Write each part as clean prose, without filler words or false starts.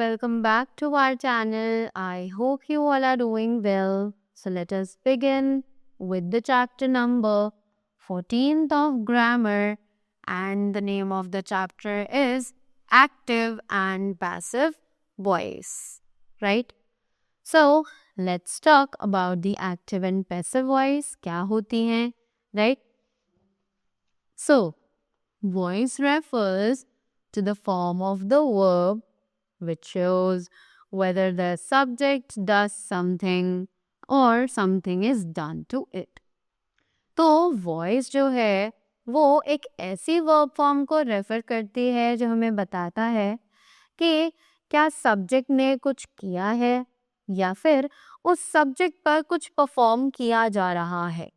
welcome back to our channel. I hope you all are doing well. So let us begin with the chapter number 14th of grammar, and the name of the chapter is active and passive voice, right? So let's talk about the active and passive voice. क्या होती हैं, right? So voice refers to the form of the verb which shows whether the subject does something or something is done to it. तो voice जो है वो एक ऐसी verb form को रेफर करती है जो हमें बताता है कि क्या सब्जेक्ट ने कुछ किया है या फिर उस सब्जेक्ट पर कुछ परफॉर्म किया जा रहा है.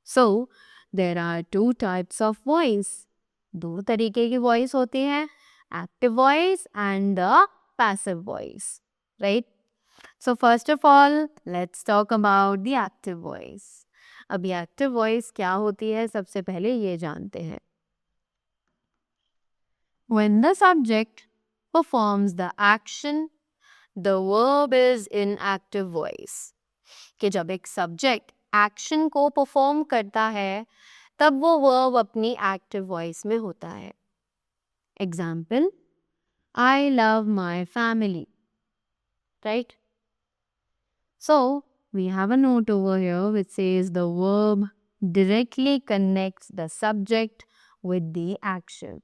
So there are two types of voice. दो तरीके की वॉइस होती है, active voice and the passive voice, right? So first of all, let's talk about the active voice. अभी active voice क्या होती है सबसे पहले ये जानते हैं. When the subject performs the action, the verb is in active voice. कि जब एक subject action को perform करता है तब वो verb अपनी active voice में होता है. Example, I love my family, right? So we have a note over here which says the verb directly connects the subject with the action,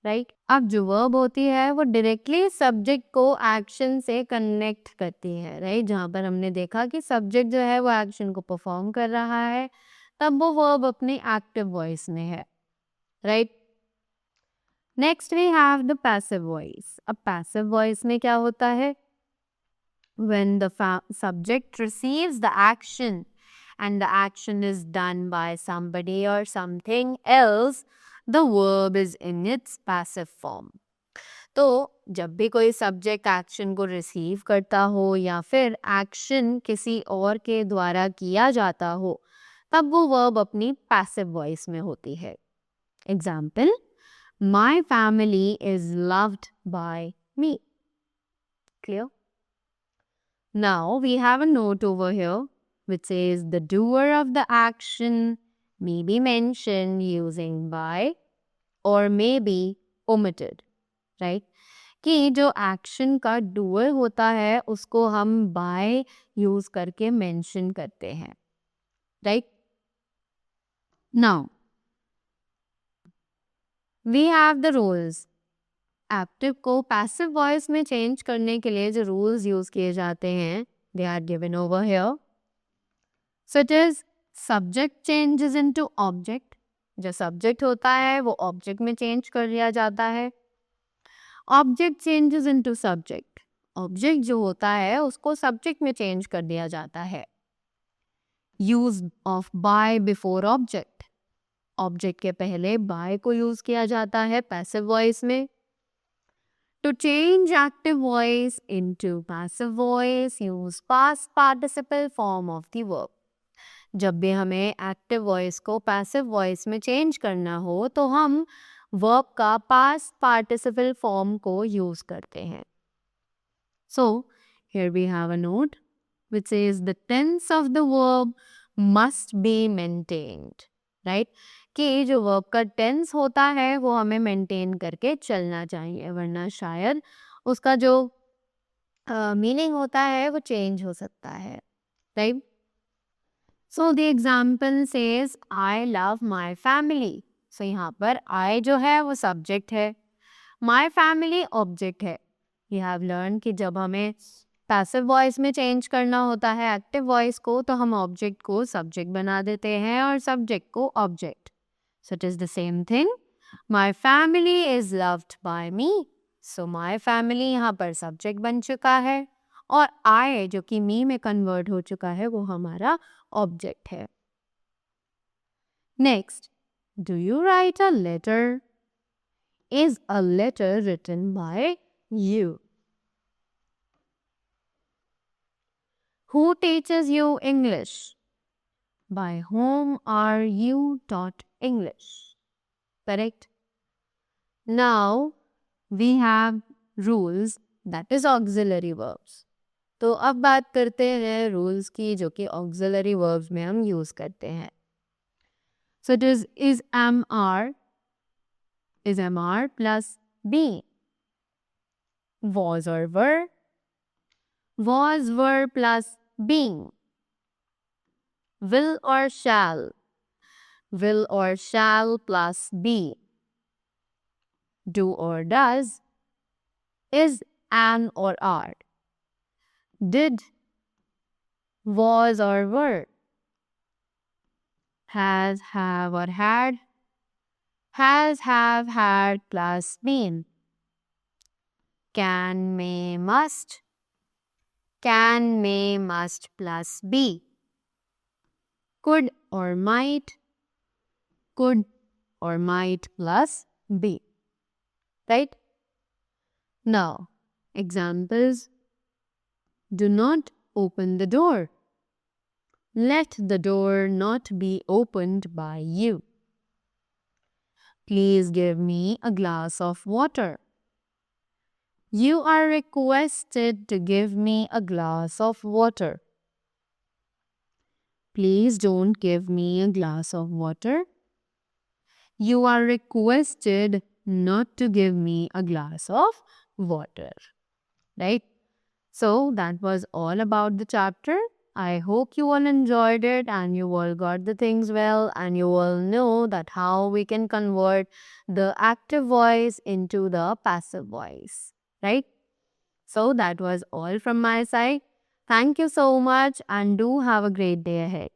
right? अब जो verb होती है वो directly subject को action से connect करती है, right? जहाँ पर हमने देखा कि subject जो है वो action को perform कर रहा है तब वो verb अपनी active voice में है, right? Next we have the passive voice. अब passive voice में क्या होता है? When the subject receives the action and the action is done by somebody or something else, the verb is in its passive form. तो जब भी कोई subject action को रिसीव करता हो या फिर एक्शन किसी और के द्वारा किया जाता हो तब वो वर्ब अपनी पैसिव वॉइस में होती है. Example, My family is loved by me. Clear? Now we have a note over here which says the doer of the action may be mentioned using by or may be omitted. Right? कि जो action का doer होता है उसको हम by use करके mention करते हैं. Right? Now we have the rules. Active को पैसिव वॉइस में चेंज करने के लिए जो रूल्स यूज किए जाते हैं they are given over here. So it is subject changes into object. जो सब्जेक्ट होता है वो ऑब्जेक्ट में चेंज कर दिया जाता है. Object changes into subject. Object जो होता है उसको सब्जेक्ट में चेंज कर दिया जाता है. Use of by before object. Object के पहले बाय को यूज किया जाता है पैसिव वॉइस में. To change active voice into passive voice, use past participle form of the verb. जब भी हमें active voice को passive voice में change करना हो तो हम verb का past participle form को use करते हैं. So, here we have a note which says the tense of the verb must be maintained. Right? कि जो वर्ब का टेंस होता है वो हमें मेंटेन करके चलना चाहिए वरना शायद उसका जो मीनिंग होता है वो चेंज हो सकता है. Right? So the example says I love my family. So यहाँ पर आई जो है वो सब्जेक्ट है, माई फैमिली ऑब्जेक्ट है. यू हैव लर्न कि जब हमें पैसिव वॉइस में चेंज करना होता है एक्टिव वॉइस को तो हम ऑब्जेक्ट को सब्जेक्ट बना देते हैं और सब्जेक्ट को object. So it is the same thing. My family is loved by me. So my family यहाँ पर subject बन चुका है और I जो कि me में convert हो चुका है वो हमारा object है. Next, do you write a letter? Is a letter written by you? Who teaches you English? By whom are you taught English? Correct? Now we have rules that is auxiliary verbs. तो अब बात करते हैं rules की जो कि auxiliary verbs में हम use करते हैं. So it is MR plus be. Was or were plus being. Will or shall plus be. Do or does, is an or are. Did, was or were. Has, have or had. Has, have, had plus been. Can, may, must. Can, may, must plus be. Could or might. Could or might plus be. Right? Now, examples. Do not open the door. Let the door not be opened by you. Please give me a glass of water. You are requested to give me a glass of water. Please don't give me a glass of water. You are requested not to give me a glass of water. Right? So that was all about the chapter. I hope you all enjoyed it and you all got the things well and you all know that how we can convert the active voice into the passive voice. Right? So that was all from my side. Thank you so much and do have a great day ahead.